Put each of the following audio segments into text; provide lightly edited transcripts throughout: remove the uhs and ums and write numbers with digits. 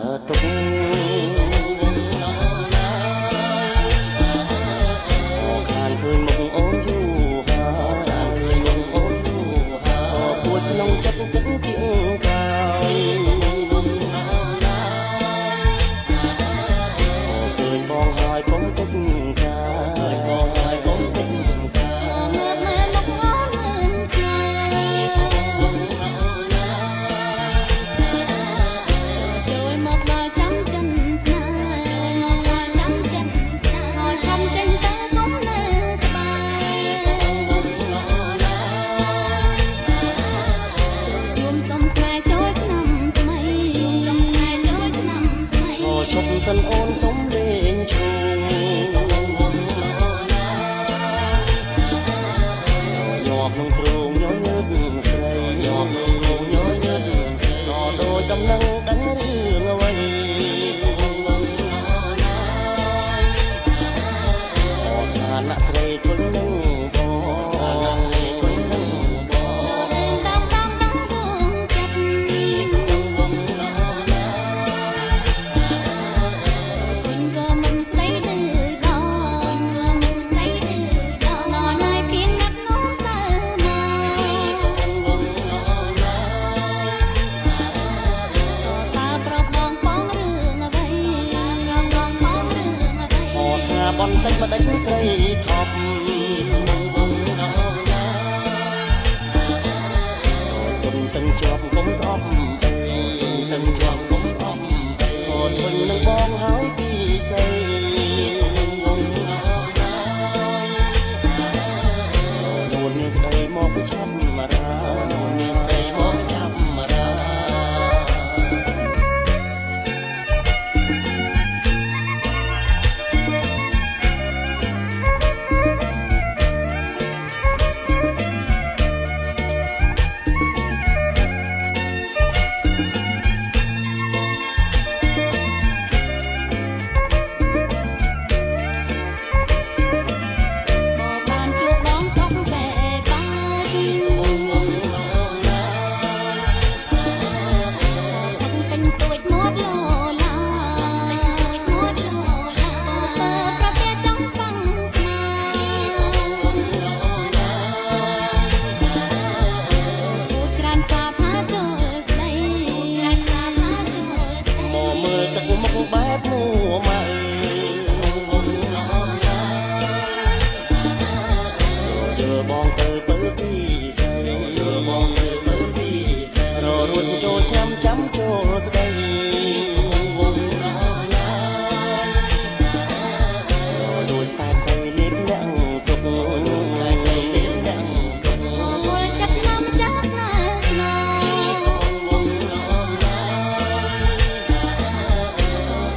ទុកខានឃើញមុខអូនយូរហើយឃើញមុខអូនយូរហើយពួតក្នុងចិត្តគិតទៀងកាយឃើញបងហើយកុំទុកចាឃើញបងហើយកុំទុកចាមើលមើលមុខអូនលឿនចាចូលមកដល់ចាំចិនស្នេហ៍ចាំចិនស្នេហ៍ឆំចេញទៅកុំនៅក្បែរយំសុំស្នេហ៍ចូលឆ្នាំថ្មីសុំស្នេហ៍ចូលឆ្នាំថ្មីឈប់សិនអូនសុំលេងឈូក្នុងទ្រូងញញើតស្រីញញើតញញើតស្រីក៏ដូចដំណឹងដឹងរឿងអ្វីថាអ្នកស្រីជន់នឹងបងអ្នកស្រីជន់នឹងបងរឿងដំដំដំវងចិត្តគុញក៏មិនស្ដីទៅដល់មិនស្ដីទៅដល់ណយពីណាត់ងងសើបន្តិចម្ដេចស្រីថប់គុំទាំងជាប់គុំស្អប់ទាំងជាប់គុំស្អប់អូនធន់នឹងបងហើយពីស្រីនួននេះស្ដីមកចាំរានួននេះស្ដីមកចាំរាបងទៅពើពីស្រីបងទៅពើពីស្រីររួចចូលចាំចាំចូលស្ដីដូចតែទៅលេបអ្នកទុកតែទៅលេបអ្នកទុកមុលចិត្តណាម្ចាស់ណា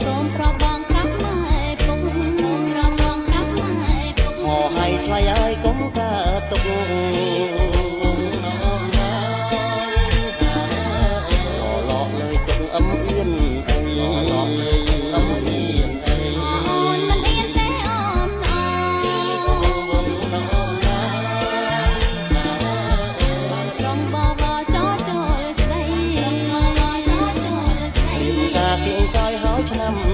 សូមប្របងប្រាប់ម៉ែពុកប្របងប្រាប់ម៉ែពុកហោឲ្យថ្លៃឲ្យកុំកាទុកអឹមអៀនអីឡងលេងអឹមអៀនអីអូនមិនអៀនទេអូនត្រង់បបចូលចូលស្ដីមានតាគៀងកាយហើយឆ្នាំ